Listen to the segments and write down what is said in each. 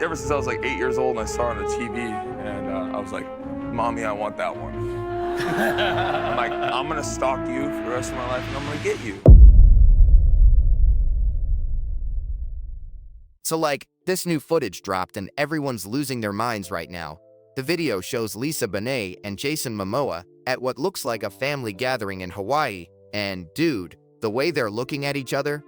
Ever since I was like 8 years old and I saw it on the TV, and I was like, Mommy, I want that one. I'm like, I'm gonna stalk you for the rest of my life and I'm gonna get you. So like, this new footage dropped and everyone's losing their minds right now. The video shows Lisa Bonet and Jason Mamoa at what looks like a family gathering in Hawaii, and dude, the way they're looking at each other,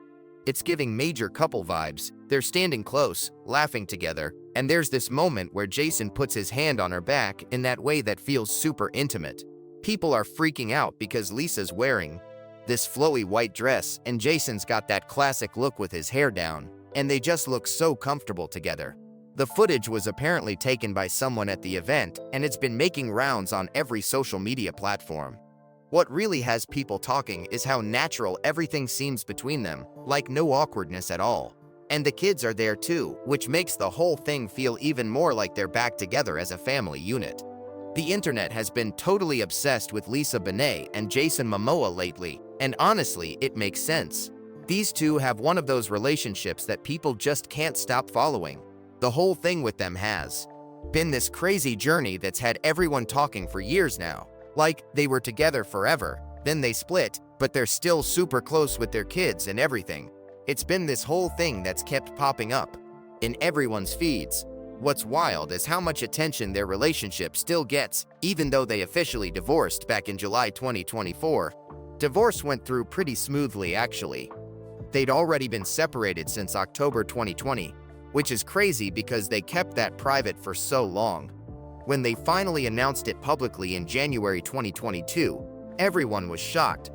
it's giving major couple vibes. They're standing close, laughing together, and there's this moment where Jason puts his hand on her back in that way that feels super intimate. People are freaking out because Lisa's wearing this flowy white dress and Jason's got that classic look with his hair down, and they just look so comfortable together. The footage was apparently taken by someone at the event, and it's been making rounds on every social media platform. What really has people talking is how natural everything seems between them, like no awkwardness at all. And the kids are there too, which makes the whole thing feel even more like they're back together as a family unit. The internet has been totally obsessed with Lisa Bonet and Jason Momoa lately, and honestly, it makes sense. These two have one of those relationships that people just can't stop following. The whole thing with them has been this crazy journey that's had everyone talking for years now. Like, they were together forever, then they split, but they're still super close with their kids and everything. It's been this whole thing that's kept popping up in everyone's feeds. What's wild is how much attention their relationship still gets, even though they officially divorced back in July 2024. Divorce went through pretty smoothly, actually. They'd already been separated since October 2020, which is crazy because they kept that private for so long. When they finally announced it publicly in January 2022, everyone was shocked.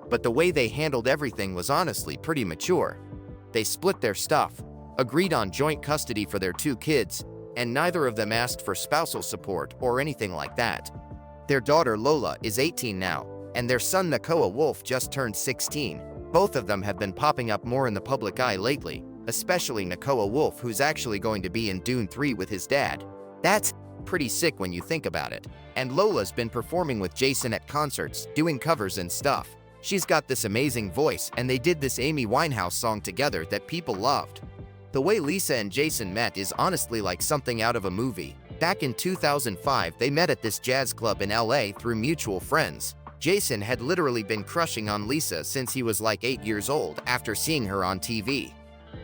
But the way they handled everything was honestly pretty mature. They split their stuff, agreed on joint custody for their two kids, and neither of them asked for spousal support or anything like that. Their daughter Lola is 18 now, and their son Nakoa Wolf just turned 16. Both of them have been popping up more in the public eye lately, especially Nakoa Wolf, who's actually going to be in Dune 3 with his dad. That's pretty sick when you think about it. And Lola's been performing with Jason at concerts, doing covers and stuff. She's got this amazing voice, and they did this Amy Winehouse song together that people loved. The way Lisa and Jason met is honestly like something out of a movie. Back in 2005, they met at this jazz club in LA through mutual friends. Jason had literally been crushing on Lisa since he was like 8 years old after seeing her on TV.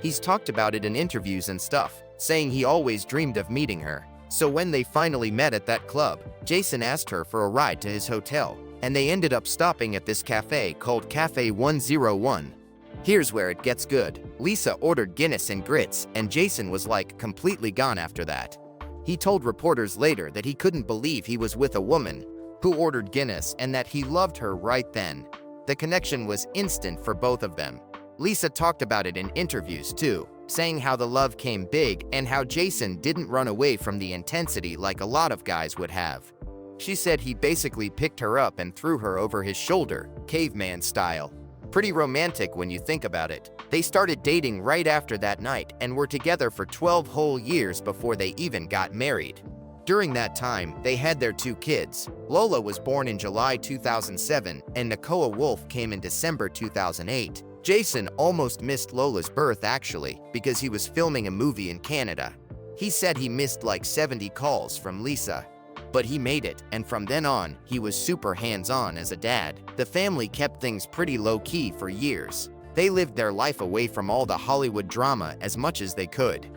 He's talked about it in interviews and stuff, saying he always dreamed of meeting her. So when they finally met at that club, Jason asked her for a ride to his hotel, and they ended up stopping at this cafe called Cafe 101. Here's where it gets good. Lisa ordered Guinness and grits, and Jason was like completely gone after that. He told reporters later that he couldn't believe he was with a woman who ordered Guinness and that he loved her right then. The connection was instant for both of them. Lisa talked about it in interviews too, saying how the love came big and how Jason didn't run away from the intensity like a lot of guys would have. She said he basically picked her up and threw her over his shoulder, caveman style. Pretty romantic when you think about it. They started dating right after that night and were together for 12 whole years before they even got married. During that time, they had their two kids. Lola was born in July 2007 and Nakoa Wolf came in December 2008. Jason almost missed Lola's birth actually, because he was filming a movie in Canada. He said he missed like 70 calls from Lisa. But he made it, and from then on, he was super hands-on as a dad. The family kept things pretty low-key for years. They lived their life away from all the Hollywood drama as much as they could.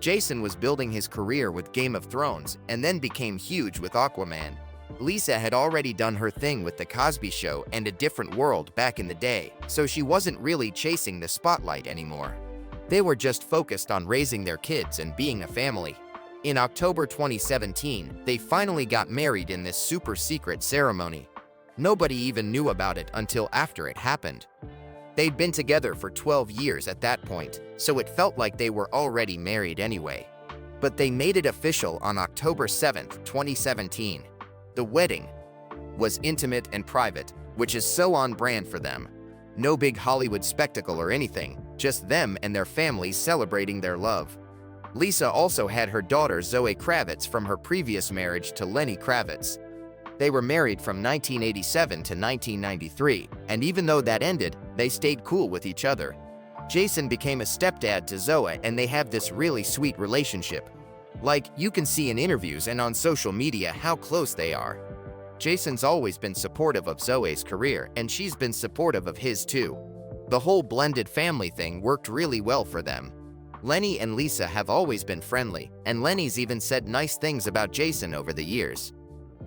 Jason was building his career with Game of Thrones and then became huge with Aquaman. Lisa had already done her thing with The Cosby Show and A Different World back in the day, so she wasn't really chasing the spotlight anymore. They were just focused on raising their kids and being a family. In October 2017, they finally got married in this super secret ceremony. Nobody even knew about it until after it happened. They'd been together for 12 years at that point, so it felt like they were already married anyway. But they made it official on October 7, 2017. The wedding was intimate and private, which is so on brand for them. No big Hollywood spectacle or anything, just them and their families celebrating their love. Lisa also had her daughter Zoe Kravitz from her previous marriage to Lenny Kravitz. They were married from 1987 to 1993, and even though that ended, they stayed cool with each other. Jason became a stepdad to Zoe and they have this really sweet relationship. Like, you can see in interviews and on social media how close they are. Jason's always been supportive of Zoe's career, and she's been supportive of his too. The whole blended family thing worked really well for them. Lenny and Lisa have always been friendly, and Lenny's even said nice things about Jason over the years.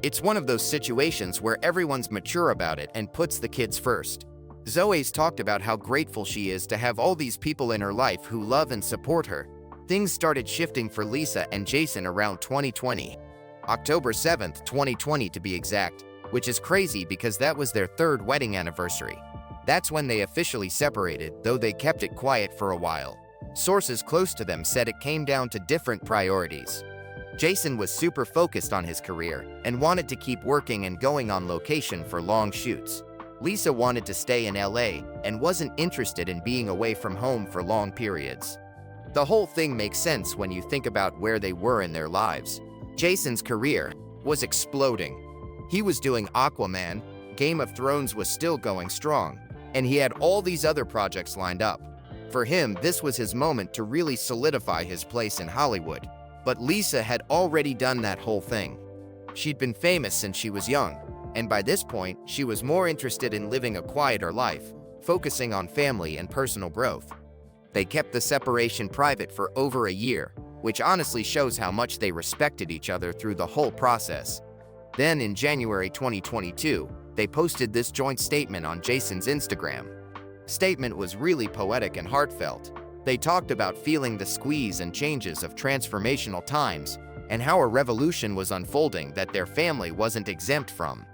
It's one of those situations where everyone's mature about it and puts the kids first. Zoe's talked about how grateful she is to have all these people in her life who love and support her. Things started shifting for Lisa and Jason around 2020. October 7th, 2020 to be exact, which is crazy because that was their third wedding anniversary. That's when they officially separated, though they kept it quiet for a while. Sources close to them said it came down to different priorities. Jason was super focused on his career and wanted to keep working and going on location for long shoots. Lisa wanted to stay in LA and wasn't interested in being away from home for long periods. The whole thing makes sense when you think about where they were in their lives. Jason's career was exploding. He was doing Aquaman, Game of Thrones was still going strong, and he had all these other projects lined up. For him, this was his moment to really solidify his place in Hollywood. But Lisa had already done that whole thing. She'd been famous since she was young, and by this point, she was more interested in living a quieter life, focusing on family and personal growth. They kept the separation private for over a year, which honestly shows how much they respected each other through the whole process. Then in January 2022, they posted this joint statement on Jason's Instagram. Statement was really poetic and heartfelt. They talked about feeling the squeeze and changes of transformational times and how a revolution was unfolding that their family wasn't exempt from.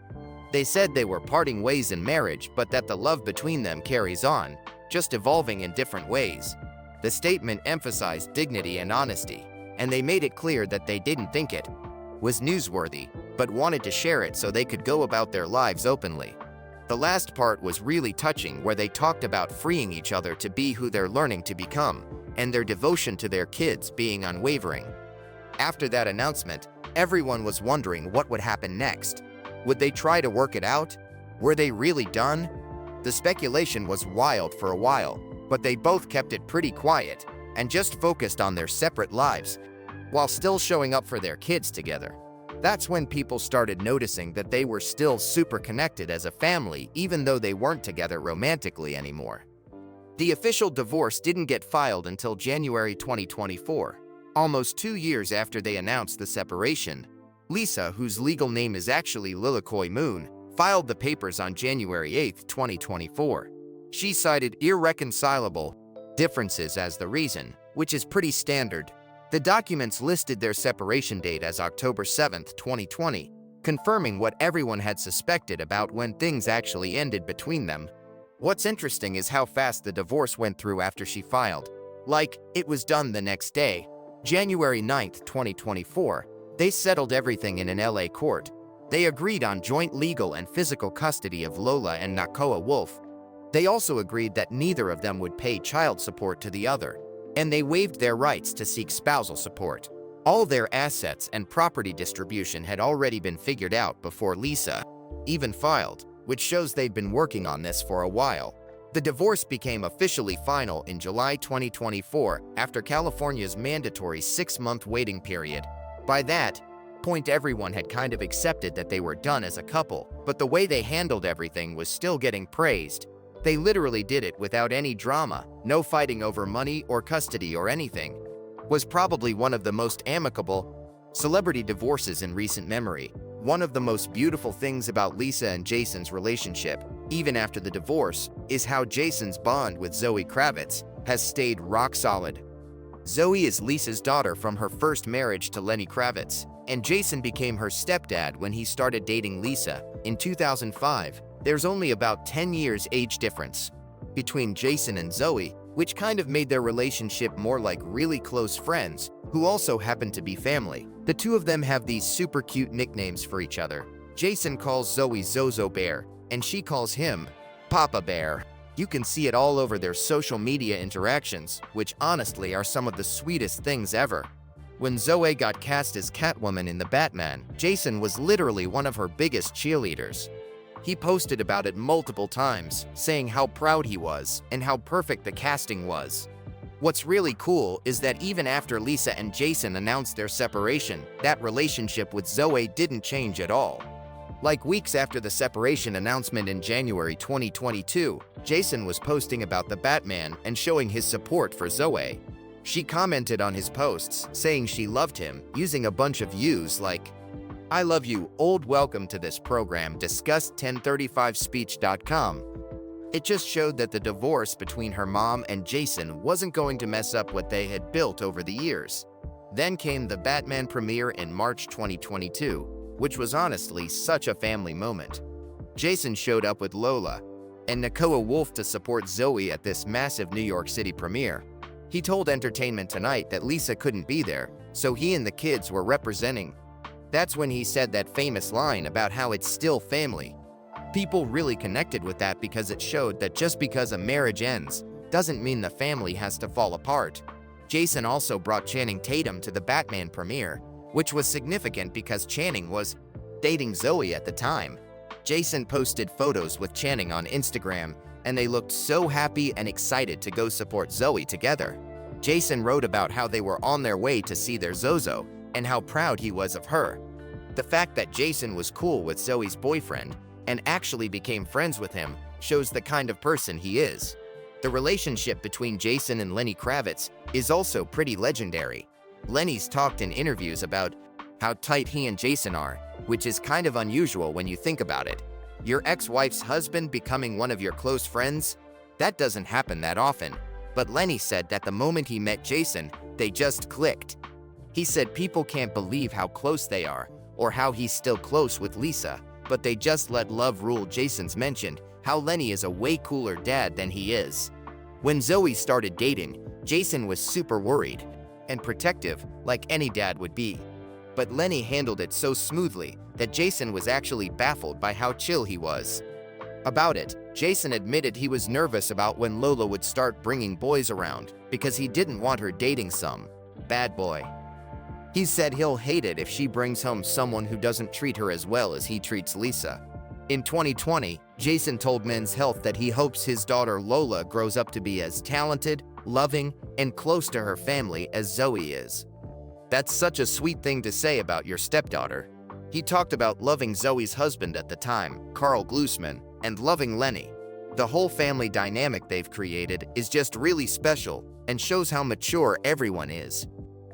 They said they were parting ways in marriage, but that the love between them carries on, just evolving in different ways. The statement emphasized dignity and honesty, and they made it clear that they didn't think it was newsworthy, but wanted to share it so they could go about their lives openly. The last part was really touching, where they talked about freeing each other to be who they're learning to become, and their devotion to their kids being unwavering. After that announcement, everyone was wondering what would happen next. Would they try to work it out? Were they really done? The speculation was wild for a while, but they both kept it pretty quiet and just focused on their separate lives, while still showing up for their kids together. That's when people started noticing that they were still super connected as a family, even though they weren't together romantically anymore. The official divorce didn't get filed until January 2024, almost 2 years after they announced the separation. Lisa, whose legal name is actually Lilikoi Moon, filed the papers on January 8, 2024. She cited irreconcilable differences as the reason, which is pretty standard. The documents listed their separation date as October 7, 2020, confirming what everyone had suspected about when things actually ended between them. What's interesting is how fast the divorce went through after she filed. Like, it was done the next day. January 9, 2024, they settled everything in an LA court. They agreed on joint legal and physical custody of Lola and Nakoa Wolf. They also agreed that neither of them would pay child support to the other, and they waived their rights to seek spousal support. All their assets and property distribution had already been figured out before Lisa even filed, which shows they'd been working on this for a while. The divorce became officially final in July 2024 after California's mandatory 6-month waiting period. By that point, everyone had kind of accepted that they were done as a couple, but the way they handled everything was still getting praised. They literally did it without any drama, no fighting over money or custody or anything. Was probably one of the most amicable celebrity divorces in recent memory. One of the most beautiful things about Lisa and Jason's relationship, even after the divorce, is how Jason's bond with Zoe Kravitz has stayed rock solid. Zoe is Lisa's daughter from her first marriage to Lenny Kravitz, and Jason became her stepdad when he started dating Lisa in 2005. There's only about 10 years age difference between Jason and Zoe, which kind of made their relationship more like really close friends who also happen to be family. The two of them have these super cute nicknames for each other. Jason calls Zoe Zozo Bear, and she calls him Papa Bear. You can see it all over their social media interactions, which honestly are some of the sweetest things ever. When Zoe got cast as Catwoman in the Batman, Jason was literally one of her biggest cheerleaders. He posted about it multiple times, saying how proud he was and how perfect the casting was. What's really cool is that even after Lisa and Jason announced their separation, that relationship with Zoe didn't change at all. Like weeks after the separation announcement in January 2022, Jason was posting about the Batman and showing his support for Zoe. She commented on his posts, saying she loved him, using a bunch of yous like, "I love you, old. Welcome to this program, discussed 1035speech.com. It just showed that the divorce between her mom and Jason wasn't going to mess up what they had built over the years. Then came the Batman premiere in March 2022, which was honestly such a family moment. Jason showed up with Lola and Nakoa Wolf to support Zoe at this massive New York City premiere. He told Entertainment Tonight that Lisa couldn't be there, so he and the kids were representing. That's when he said that famous line about how it's still family. People really connected with that because it showed that just because a marriage ends doesn't mean the family has to fall apart." Jason also brought Channing Tatum to the Batman premiere, which was significant because Channing was dating Zoe at the time. Jason posted photos with Channing on Instagram, and they looked so happy and excited to go support Zoe together. Jason wrote about how they were on their way to see their Zozo and how proud he was of her. The fact that Jason was cool with Zoe's boyfriend and actually became friends with him shows the kind of person he is. The relationship between Jason and Lenny Kravitz is also pretty legendary. Lenny's talked in interviews about how tight he and Jason are, which is kind of unusual when you think about it. Your ex-wife's husband becoming one of your close friends? That doesn't happen that often. But Lenny said that the moment he met Jason, they just clicked. He said people can't believe how close they are, or how he's still close with Lisa, but they just let love rule. Jason's mentioned how Lenny is a way cooler dad than he is. When Zoe started dating, Jason was super worried and protective, like any dad would be. But Lenny handled it so smoothly that Jason was actually baffled by how chill he was. About it, Jason admitted he was nervous about when Lola would start bringing boys around because he didn't want her dating some bad boy. He said he'll hate it if she brings home someone who doesn't treat her as well as he treats Lisa. In 2020, Jason told Men's Health that he hopes his daughter Lola grows up to be as talented, loving, and close to her family as Zoe is. That's such a sweet thing to say about your stepdaughter. He talked about loving Zoe's husband at the time, Carl Glusman, and loving Lenny. The whole family dynamic they've created is just really special and shows how mature everyone is.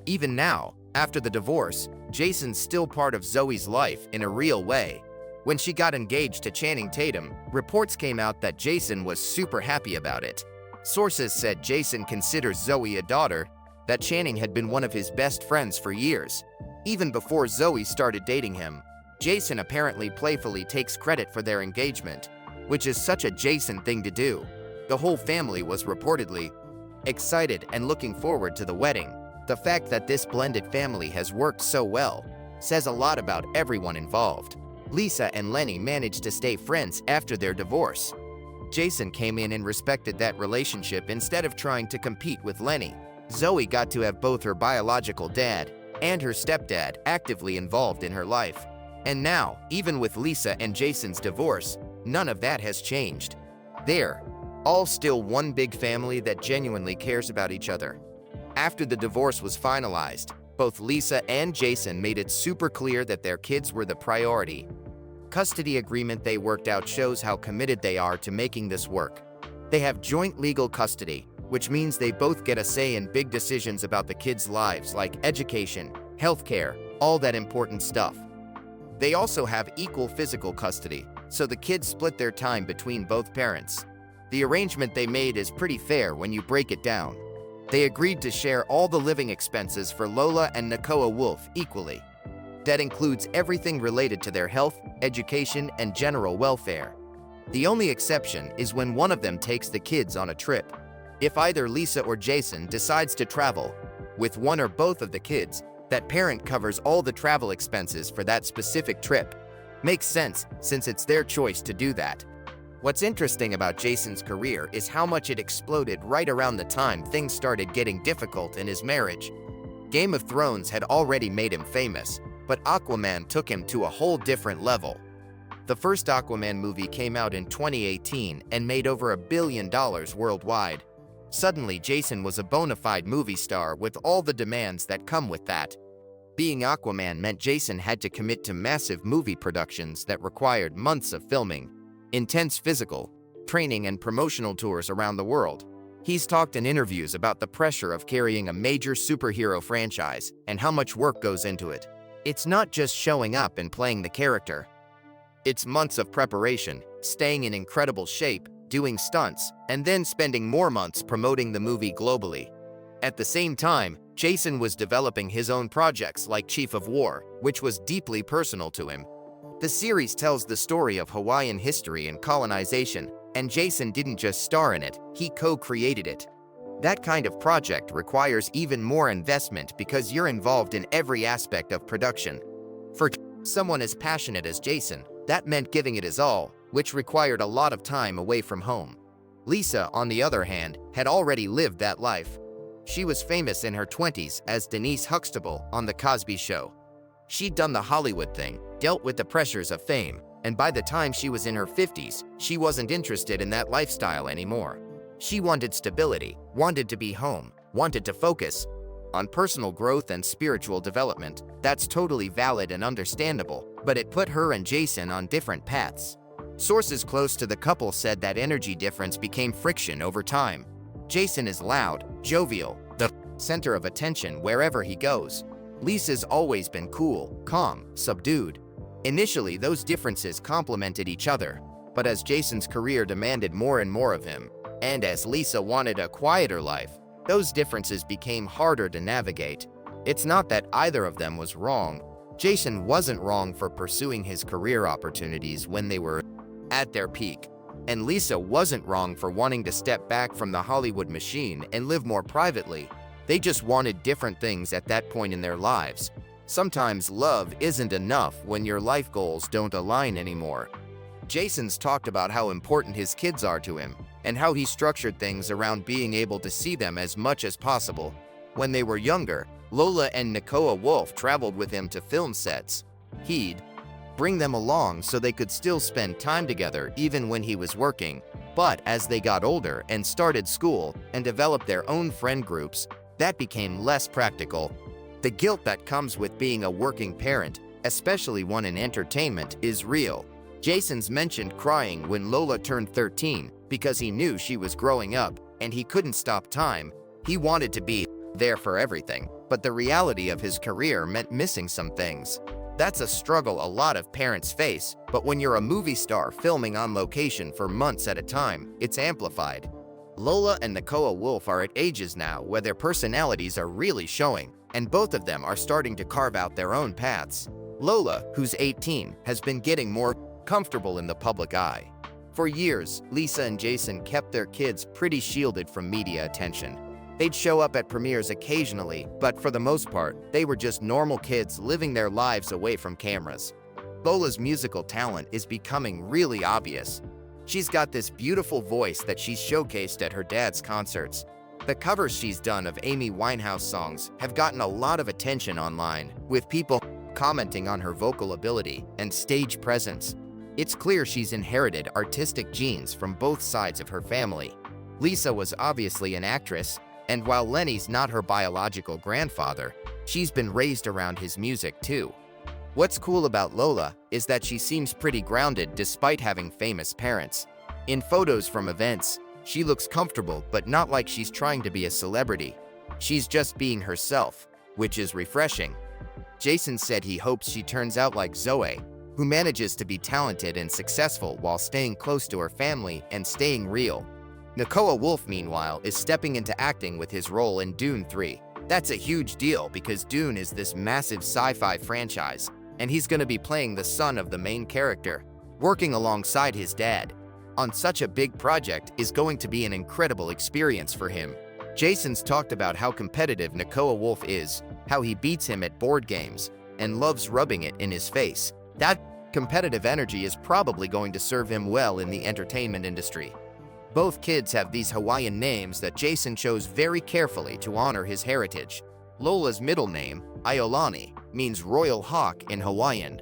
Even now, after the divorce, Jason's still part of Zoe's life in a real way. When she got engaged to Channing Tatum, reports came out that Jason was super happy about it. Sources said Jason considers Zoe a daughter, that Channing had been one of his best friends for years. Even before Zoe started dating him, Jason apparently playfully takes credit for their engagement, which is such a Jason thing to do. The whole family was reportedly excited and looking forward to the wedding. The fact that this blended family has worked so well says a lot about everyone involved. Lisa and Lenny managed to stay friends after their divorce. Jason came in and respected that relationship instead of trying to compete with Lenny. Zoe got to have both her biological dad and her stepdad actively involved in her life. And now, even with Lisa and Jason's divorce, none of that has changed. They're all still one big family that genuinely cares about each other. After the divorce was finalized, both Lisa and Jason made it super clear that their kids were the priority. Custody agreement they worked out shows how committed they are to making this work. They have joint legal custody, which means they both get a say in big decisions about the kids' lives like education, healthcare, all that important stuff. They also have equal physical custody, so the kids split their time between both parents. The arrangement they made is pretty fair when you break it down. They agreed to share all the living expenses for Lola and Nakoa Wolf equally. That includes everything related to their health, education, and general welfare. The only exception is when one of them takes the kids on a trip. If either Lisa or Jason decides to travel with one or both of the kids, that parent covers all the travel expenses for that specific trip. Makes sense since it's their choice to do that. What's interesting about Jason's career is how much it exploded right around the time things started getting difficult in his marriage. Game of Thrones had already made him famous, but Aquaman took him to a whole different level. The first Aquaman movie came out in 2018 and made over $1 billion worldwide. Suddenly, Jason was a bona fide movie star with all the demands that come with that. Being Aquaman meant Jason had to commit to massive movie productions that required months of filming, intense physical training, and promotional tours around the world. He's talked in interviews about the pressure of carrying a major superhero franchise and how much work goes into it. It's not just showing up and playing the character. It's months of preparation, staying in incredible shape, doing stunts, and then spending more months promoting the movie globally. At the same time, Jason was developing his own projects like Chief of War, which was deeply personal to him. The series tells the story of Hawaiian history and colonization, and Jason didn't just star in it, he co-created it. That kind of project requires even more investment because you're involved in every aspect of production. For someone as passionate as Jason, that meant giving it his all, which required a lot of time away from home. Lisa, on the other hand, had already lived that life. She was famous in her 20s as Denise Huxtable on The Cosby Show. She'd done the Hollywood thing, dealt with the pressures of fame, and by the time she was in her 50s, she wasn't interested in that lifestyle anymore. She wanted stability, wanted to be home, wanted to focus on personal growth and spiritual development. That's totally valid and understandable, but it put her and Jason on different paths. Sources close to the couple said that energy difference became friction over time. Jason is loud, jovial, the center of attention wherever he goes. Lisa's always been cool, calm, subdued. Initially, those differences complemented each other, but as Jason's career demanded more and more of him, and as Lisa wanted a quieter life, those differences became harder to navigate. It's not that either of them was wrong. Jason wasn't wrong for pursuing his career opportunities when they were at their peak, and Lisa wasn't wrong for wanting to step back from the Hollywood machine and live more privately. They just wanted different things at that point in their lives. Sometimes love isn't enough when your life goals don't align anymore. Jason's talked about how important his kids are to him, and how he structured things around being able to see them as much as possible. When they were younger, Lola and Nakoa Wolf traveled with him to film sets. He'd bring them along so they could still spend time together even when he was working. But as they got older and started school and developed their own friend groups, that became less practical. The guilt that comes with being a working parent, especially one in entertainment, is real. Jason's mentioned crying when Lola turned 13 because he knew she was growing up and he couldn't stop time. He wanted to be there for everything, but the reality of his career meant missing some things. That's a struggle a lot of parents face, but when you're a movie star filming on location for months at a time, it's amplified. Lola and Nakoa Wolf are at ages now where their personalities are really showing, and both of them are starting to carve out their own paths. Lola, who's 18, has been getting more comfortable in the public eye. For years, Lisa and Jason kept their kids pretty shielded from media attention. They'd show up at premieres occasionally, but for the most part, they were just normal kids living their lives away from cameras. Lola's musical talent is becoming really obvious. She's got this beautiful voice that she's showcased at her dad's concerts. The covers she's done of Amy Winehouse songs have gotten a lot of attention online, with people commenting on her vocal ability and stage presence. It's clear she's inherited artistic genes from both sides of her family. Lisa was obviously an actress, and while Lenny's not her biological grandfather, she's been raised around his music too. What's cool about Lola is that she seems pretty grounded despite having famous parents. In photos from events, she looks comfortable but not like she's trying to be a celebrity. She's just being herself, which is refreshing. Jason said he hopes she turns out like Zoe, who manages to be talented and successful while staying close to her family and staying real. Nakoa Wolf, meanwhile, is stepping into acting with his role in Dune 3. That's a huge deal because Dune is this massive sci-fi franchise, and he's going to be playing the son of the main character, working alongside his dad on such a big project is going to be an incredible experience for him. Jason's talked about how competitive Nakoa Wolf is, how he beats him at board games, and loves rubbing it in his face. That competitive energy is probably going to serve him well in the entertainment industry. Both kids have these Hawaiian names that Jason chose very carefully to honor his heritage. Lola's middle name, Iolani, means royal hawk in Hawaiian.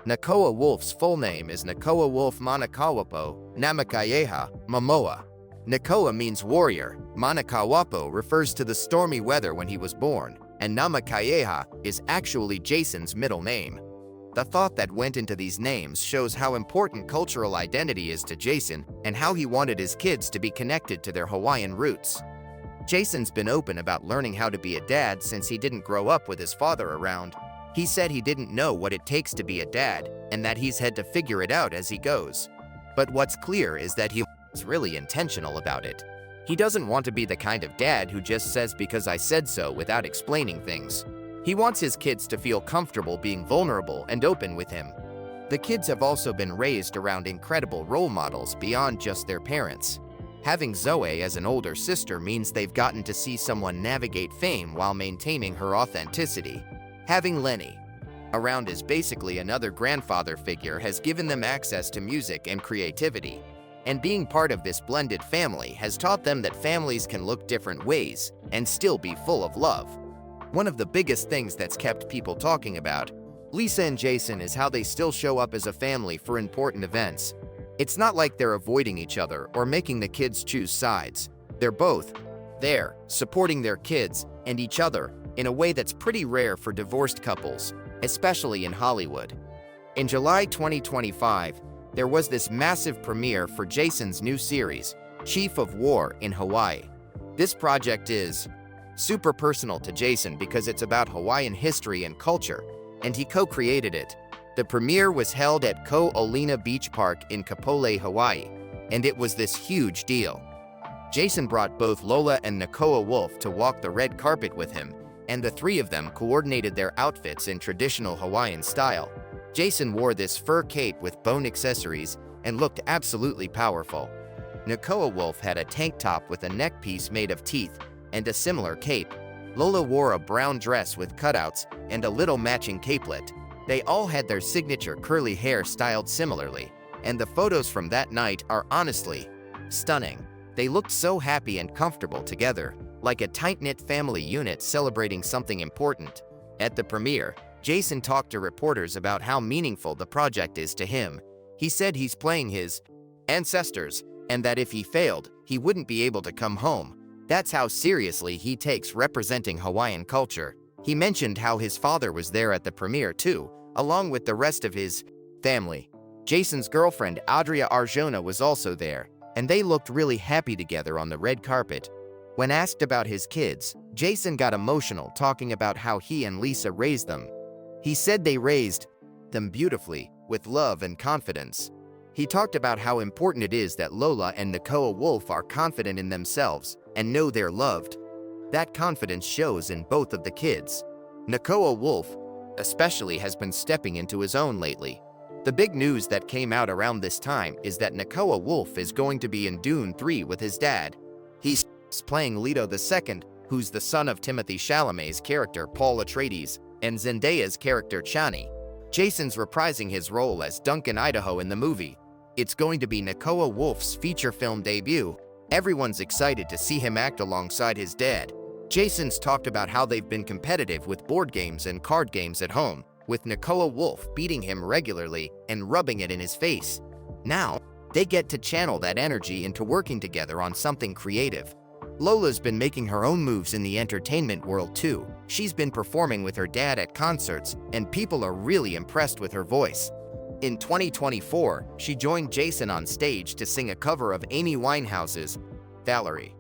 Nakoa Wolf's full name is Nakoa Wolf Manakawapo Namakayeha Mamoa. Nakoa means warrior, Manakawapo refers to the stormy weather when he was born, and Namakayeha is actually Jason's middle name. The thought that went into these names shows how important cultural identity is to Jason and how he wanted his kids to be connected to their Hawaiian roots. Jason's been open about learning how to be a dad since he didn't grow up with his father around. He said he didn't know what it takes to be a dad and that he's had to figure it out as he goes. But what's clear is that he is really intentional about it. He doesn't want to be the kind of dad who just says because I said so without explaining things. He wants his kids to feel comfortable being vulnerable and open with him. The kids have also been raised around incredible role models beyond just their parents. Having Zoe as an older sister means they've gotten to see someone navigate fame while maintaining her authenticity. Having Lenny around as basically another grandfather figure has given them access to music and creativity. And being part of this blended family has taught them that families can look different ways and still be full of love. One of the biggest things that's kept people talking about Lisa and Jason is how they still show up as a family for important events. It's not like they're avoiding each other or making the kids choose sides. They're both there, supporting their kids and each other in a way that's pretty rare for divorced couples, especially in Hollywood. In July 2025, there was this massive premiere for Jason's new series, Chief of War in Hawaii. This project is super personal to Jason because it's about Hawaiian history and culture, and he co-created it. The premiere was held at Ko-Olina Beach Park in Kapolei, Hawaii, and it was this huge deal. Jason brought both Lola and Nakoa Wolf to walk the red carpet with him, and the three of them coordinated their outfits in traditional Hawaiian style. Jason wore this fur cape with bone accessories and looked absolutely powerful. Nakoa Wolf had a tank top with a neck piece made of teeth and a similar cape. Lola wore a brown dress with cutouts and a little matching capelet. They all had their signature curly hair styled similarly, and the photos from that night are honestly stunning. They looked so happy and comfortable together, like a tight-knit family unit celebrating something important. At the premiere, Jason talked to reporters about how meaningful the project is to him. He said he's playing his ancestors, and that if he failed, he wouldn't be able to come home. That's how seriously he takes representing Hawaiian culture. He mentioned how his father was there at the premiere too, along with the rest of his family. Jason's girlfriend Adria Arjona was also there, and they looked really happy together on the red carpet. When asked about his kids, Jason got emotional talking about how he and Lisa raised them. He said they raised them beautifully, with love and confidence. He talked about how important it is that Lola and Nakoa Wolf are confident in themselves and know they're loved. That confidence shows in both of the kids. Nakoa Wolf, especially, has been stepping into his own lately. The big news that came out around this time is that Nakoa Wolf is going to be in Dune 3 with his dad. He's playing Leto II, who's the son of Timothée Chalamet's character Paul Atreides and Zendaya's character Chani. Jason's reprising his role as Duncan Idaho in the movie. It's going to be Nakoa Wolf's feature film debut. Everyone's excited to see him act alongside his dad. Jason's talked about how they've been competitive with board games and card games at home, with Nakoa Wolf beating him regularly and rubbing it in his face. Now, they get to channel that energy into working together on something creative. Lola's been making her own moves in the entertainment world too. She's been performing with her dad at concerts, and people are really impressed with her voice. In 2024, she joined Jason on stage to sing a cover of Amy Winehouse's Valerie.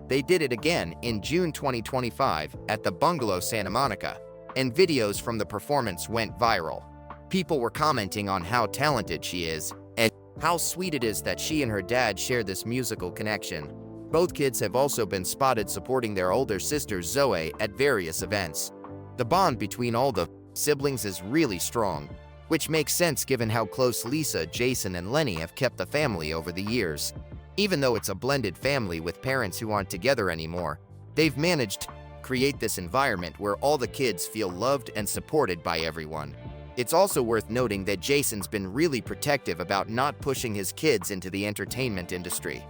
They did it again in June 2025 at the Bungalow Santa Monica, and videos from the performance went viral. People were commenting on how talented she is and how sweet it is that she and her dad share this musical connection. Both kids have also been spotted supporting their older sister Zoe at various events. The bond between all the siblings is really strong, which makes sense given how close Lisa, Jason, and Lenny have kept the family over the years. Even though it's a blended family with parents who aren't together anymore, they've managed to create this environment where all the kids feel loved and supported by everyone. It's also worth noting that Jason's been really protective about not pushing his kids into the entertainment industry.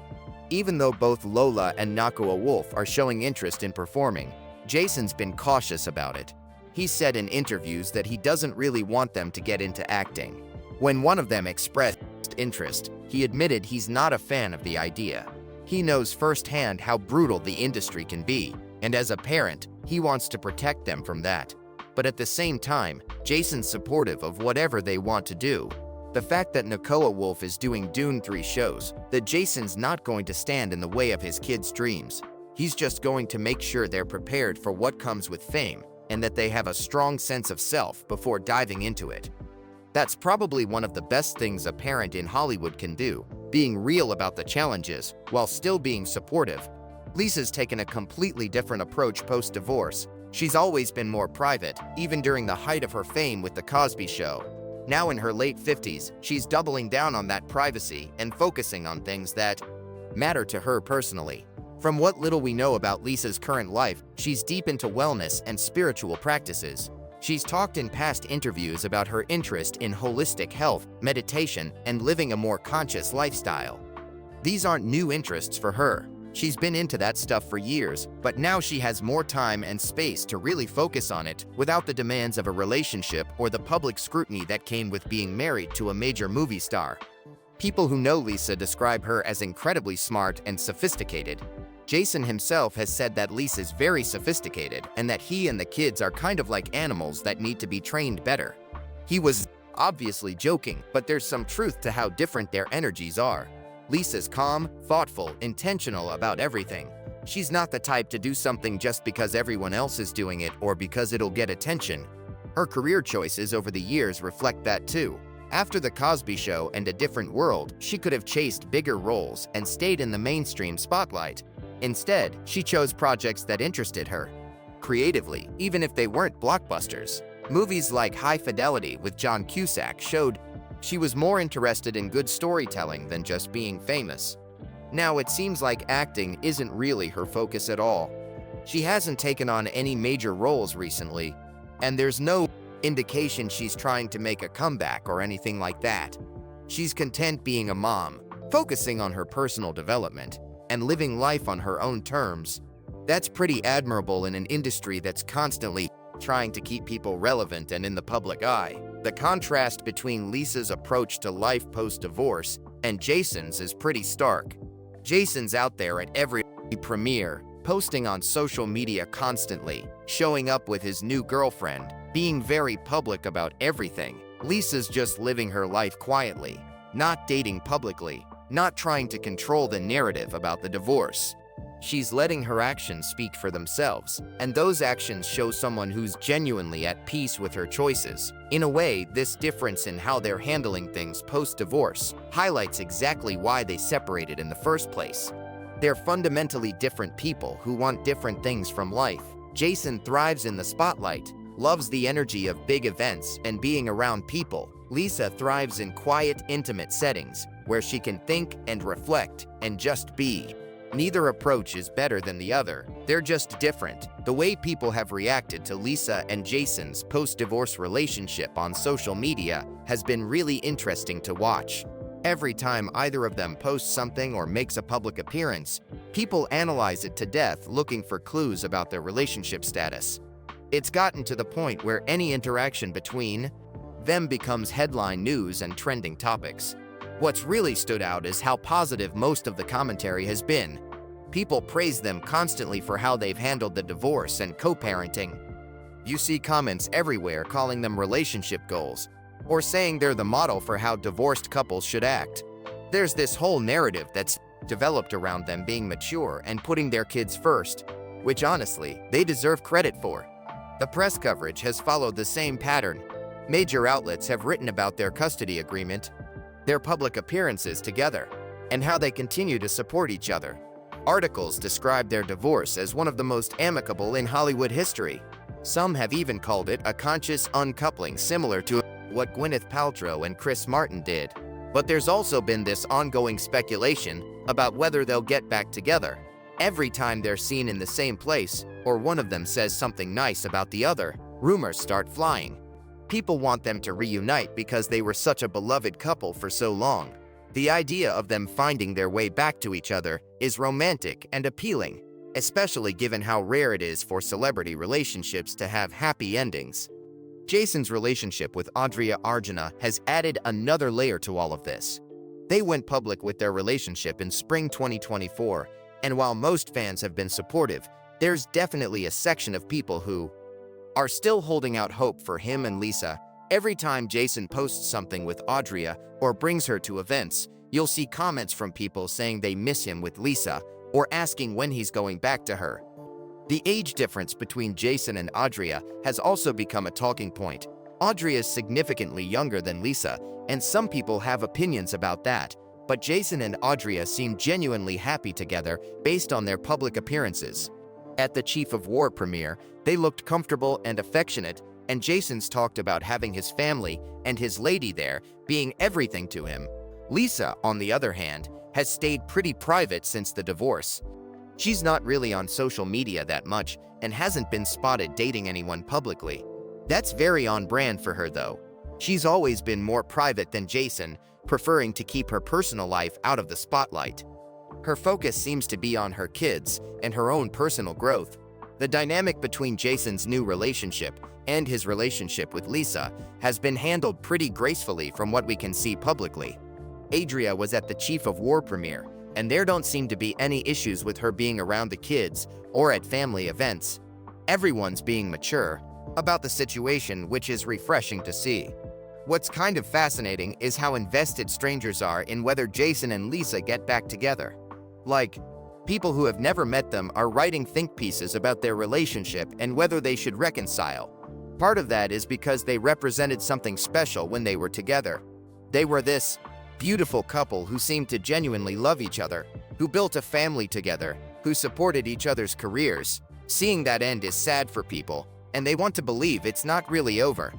Even though both Lola and Nakoa Wolf are showing interest in performing, Jason's been cautious about it. He said in interviews that he doesn't really want them to get into acting. When one of them expressed interest, he admitted he's not a fan of the idea. He knows firsthand how brutal the industry can be, and as a parent, he wants to protect them from that. But at the same time, Jason's supportive of whatever they want to do. The fact that Nakoa Wolf is doing Dune 3 shows that Jason's not going to stand in the way of his kids' dreams. He's just going to make sure they're prepared for what comes with fame and that they have a strong sense of self before diving into it. That's probably one of the best things a parent in Hollywood can do, being real about the challenges while still being supportive. Lisa's taken a completely different approach post-divorce. She's always been more private, even during the height of her fame with The Cosby Show. Now in her late 50s, she's doubling down on that privacy and focusing on things that matter to her personally. From what little we know about Lisa's current life, she's deep into wellness and spiritual practices. She's talked in past interviews about her interest in holistic health, meditation, and living a more conscious lifestyle. These aren't new interests for her. She's been into that stuff for years, but now she has more time and space to really focus on it without the demands of a relationship or the public scrutiny that came with being married to a major movie star. People who know Lisa describe her as incredibly smart and sophisticated. Jason himself has said that Lisa's very sophisticated and that he and the kids are kind of like animals that need to be trained better. He was obviously joking, but there's some truth to how different their energies are. Lisa's calm, thoughtful, intentional about everything. She's not the type to do something just because everyone else is doing it or because it'll get attention. Her career choices over the years reflect that too. After The Cosby Show and A Different World, she could have chased bigger roles and stayed in the mainstream spotlight. Instead, she chose projects that interested her creatively, even if they weren't blockbusters. Movies like High Fidelity with John Cusack showed she was more interested in good storytelling than just being famous. Now it seems like acting isn't really her focus at all. She hasn't taken on any major roles recently, and there's no indication she's trying to make a comeback or anything like that. She's content being a mom, focusing on her personal development, and living life on her own terms. That's pretty admirable in an industry that's constantly trying to keep people relevant and in the public eye. The contrast between Lisa's approach to life post-divorce and Jason's is pretty stark. Jason's out there at every premiere, posting on social media constantly, showing up with his new girlfriend, being very public about everything. Lisa's just living her life quietly, not dating publicly, not trying to control the narrative about the divorce. She's letting her actions speak for themselves, and those actions show someone who's genuinely at peace with her choices. In a way, this difference in how they're handling things post-divorce highlights exactly why they separated in the first place. They're fundamentally different people who want different things from life. Jason thrives in the spotlight, loves the energy of big events and being around people. Lisa thrives in quiet, intimate settings where she can think and reflect and just be. Neither approach is better than the other, they're just different. The way people have reacted to Lisa and Jason's post-divorce relationship on social media has been really interesting to watch. Every time either of them posts something or makes a public appearance, people analyze it to death looking for clues about their relationship status. It's gotten to the point where any interaction between them becomes headline news and trending topics. What's really stood out is how positive most of the commentary has been. People praise them constantly for how they've handled the divorce and co-parenting. You see comments everywhere calling them relationship goals, or saying they're the model for how divorced couples should act. There's this whole narrative that's developed around them being mature and putting their kids first, which honestly, they deserve credit for. The press coverage has followed the same pattern. Major outlets have written about their custody agreement, their public appearances together, and how they continue to support each other. Articles describe their divorce as one of the most amicable in Hollywood history. Some have even called it a conscious uncoupling similar to what Gwyneth Paltrow and Chris Martin did. But there's also been this ongoing speculation about whether they'll get back together. Every time they're seen in the same place, or one of them says something nice about the other, rumors start flying. People want them to reunite because they were such a beloved couple for so long. The idea of them finding their way back to each other is romantic and appealing, especially given how rare it is for celebrity relationships to have happy endings. Jason's relationship with Adria Arjuna has added another layer to all of this. They went public with their relationship in spring 2024, and while most fans have been supportive, there's definitely a section of people who are still holding out hope for him and Lisa. Every time Jason posts something with Audria or brings her to events, you'll see comments from people saying they miss him with Lisa or asking when he's going back to her. The age difference between Jason and Audria has also become a talking point. Audria is significantly younger than Lisa, and some people have opinions about that, but Jason and Audria seem genuinely happy together based on their public appearances. At the Chief of War premiere, they looked comfortable and affectionate, and Jason's talked about having his family and his lady there being everything to him. Lisa, on the other hand, has stayed pretty private since the divorce. She's not really on social media that much and hasn't been spotted dating anyone publicly. That's very on brand for her though. She's always been more private than Jason, preferring to keep her personal life out of the spotlight. Her focus seems to be on her kids and her own personal growth. The dynamic between Jason's new relationship and his relationship with Lisa has been handled pretty gracefully from what we can see publicly. Audria was at the Chief of War premiere, and there don't seem to be any issues with her being around the kids or at family events. Everyone's being mature about the situation, which is refreshing to see. What's kind of fascinating is how invested strangers are in whether Jason and Lisa get back together. Like, people who have never met them are writing think pieces about their relationship and whether they should reconcile. Part of that is because they represented something special when they were together. They were this beautiful couple who seemed to genuinely love each other, who built a family together, who supported each other's careers. Seeing that end is sad for people, and they want to believe it's not really over.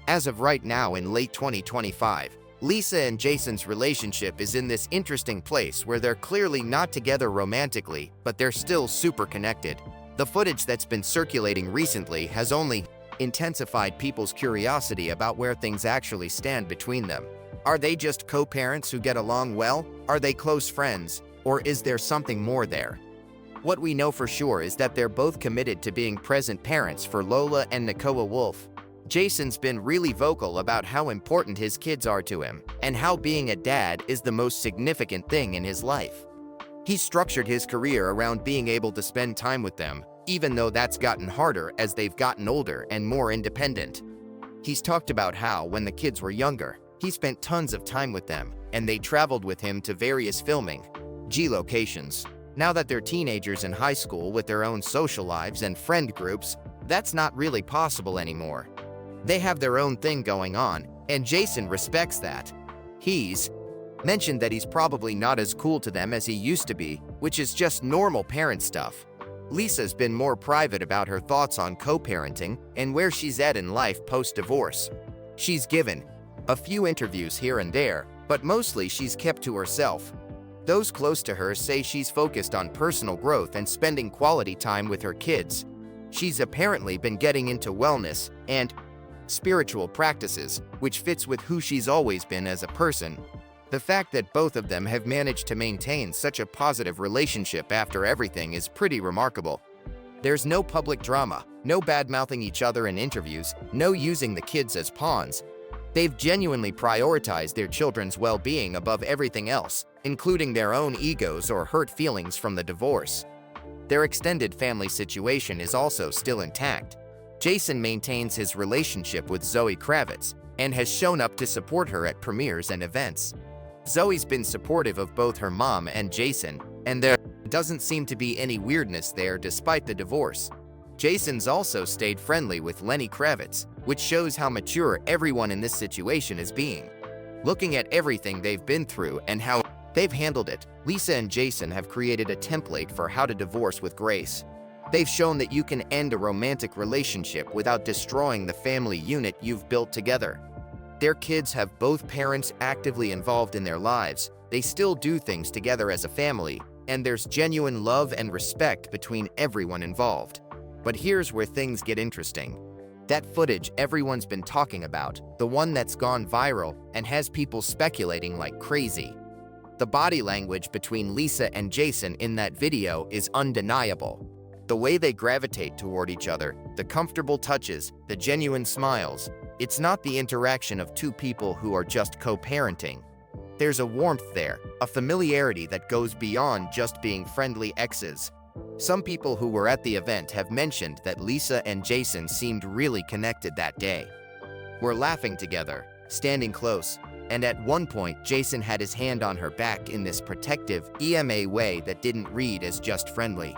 As of right now in late 2025, Lisa and Jason's relationship is in this interesting place where they're clearly not together romantically, but they're still super connected. The footage that's been circulating recently has only intensified people's curiosity about where things actually stand between them. Are they just co-parents who get along well? Are they close friends? Or is there something more there? What we know for sure is that they're both committed to being present parents for Lola and Nakoa Wolf. Jason's been really vocal about how important his kids are to him and how being a dad is the most significant thing in his life. He's structured his career around being able to spend time with them, even though that's gotten harder as they've gotten older and more independent. He's talked about how, when the kids were younger, he spent tons of time with them, and they traveled with him to various filming locations. Now that they're teenagers in high school with their own social lives and friend groups, that's not really possible anymore. They have their own thing going on, and Jason respects that. He's mentioned that he's probably not as cool to them as he used to be, which is just normal parent stuff. Lisa's been more private about her thoughts on co-parenting and where she's at in life post-divorce. She's given a few interviews here and there, but mostly she's kept to herself. Those close to her say she's focused on personal growth and spending quality time with her kids. She's apparently been getting into wellness and spiritual practices, which fits with who she's always been as a person. The fact that both of them have managed to maintain such a positive relationship after everything is pretty remarkable. There's no public drama, no bad-mouthing each other in interviews, no using the kids as pawns. They've genuinely prioritized their children's well-being above everything else, including their own egos or hurt feelings from the divorce. Their extended family situation is also still intact. Jason maintains his relationship with Zoe Kravitz and has shown up to support her at premieres and events. Zoe's been supportive of both her mom and Jason, and there doesn't seem to be any weirdness there despite the divorce. Jason's also stayed friendly with Lenny Kravitz, which shows how mature everyone in this situation is being. Looking at everything they've been through and how they've handled it, Lisa and Jason have created a template for how to divorce with grace. They've shown that you can end a romantic relationship without destroying the family unit you've built together. Their kids have both parents actively involved in their lives. They still do things together as a family, and there's genuine love and respect between everyone involved. But here's where things get interesting. That footage everyone's been talking about, the one that's gone viral and has people speculating like crazy. The body language between Lisa and Jason in that video is undeniable. The way they gravitate toward each other, the comfortable touches, the genuine smiles. It's not the interaction of two people who are just co-parenting. There's a warmth there, a familiarity that goes beyond just being friendly exes. Some people who were at the event have mentioned that Lisa and Jason seemed really connected that day. Were laughing together, standing close, and at one point Jason had his hand on her back in this protective, EMA way that didn't read as just friendly.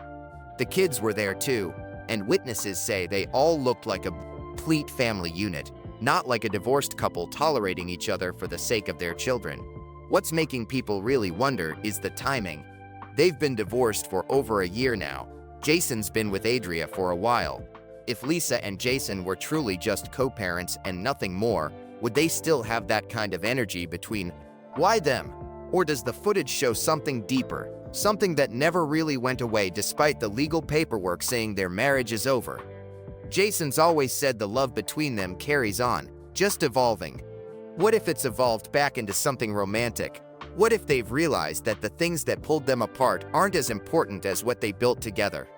The kids were there too, and witnesses say they all looked like a complete family unit, not like a divorced couple tolerating each other for the sake of their children. What's making people really wonder is the timing. They've been divorced for over a year now. Jason's been with Adria for a while. If Lisa and Jason were truly just co-parents and nothing more, would they still have that kind of energy between? Why them? Or does the footage show something deeper, something that never really went away despite the legal paperwork saying their marriage is over? Jason's always said the love between them carries on, just evolving. What if it's evolved back into something romantic? What if they've realized that the things that pulled them apart aren't as important as what they built together?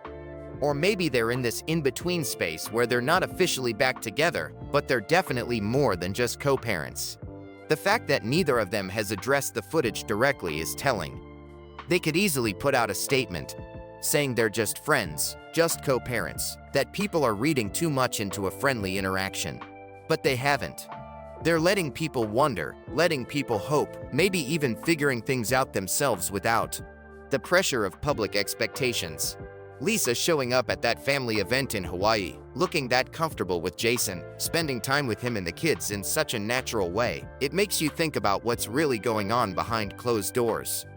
Or maybe they're in this in-between space where they're not officially back together, but they're definitely more than just co-parents. The fact that neither of them has addressed the footage directly is telling. They could easily put out a statement saying they're just friends, just co-parents, that people are reading too much into a friendly interaction. But they haven't. They're letting people wonder, letting people hope, maybe even figuring things out themselves without the pressure of public expectations. Lisa showing up at that family event in Hawaii, looking that comfortable with Jason, spending time with him and the kids in such a natural way, it makes you think about what's really going on behind closed doors.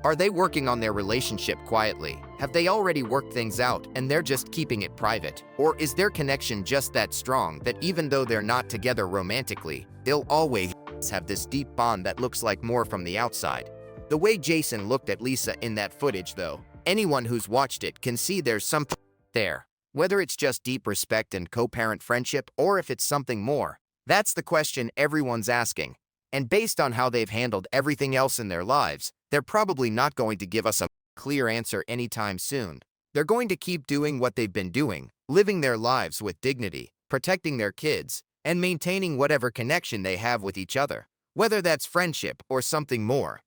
Are they working on their relationship quietly? Have they already worked things out and they're just keeping it private? Or is their connection just that strong that even though they're not together romantically, they'll always have this deep bond that looks like more from the outside? The way Jason looked at Lisa in that footage, though, anyone who's watched it can see there's something there. Whether it's just deep respect and co-parent friendship or if it's something more, that's the question everyone's asking. And based on how they've handled everything else in their lives, they're probably not going to give us a clear answer anytime soon. They're going to keep doing what they've been doing, living their lives with dignity, protecting their kids, and maintaining whatever connection they have with each other, whether that's friendship or something more.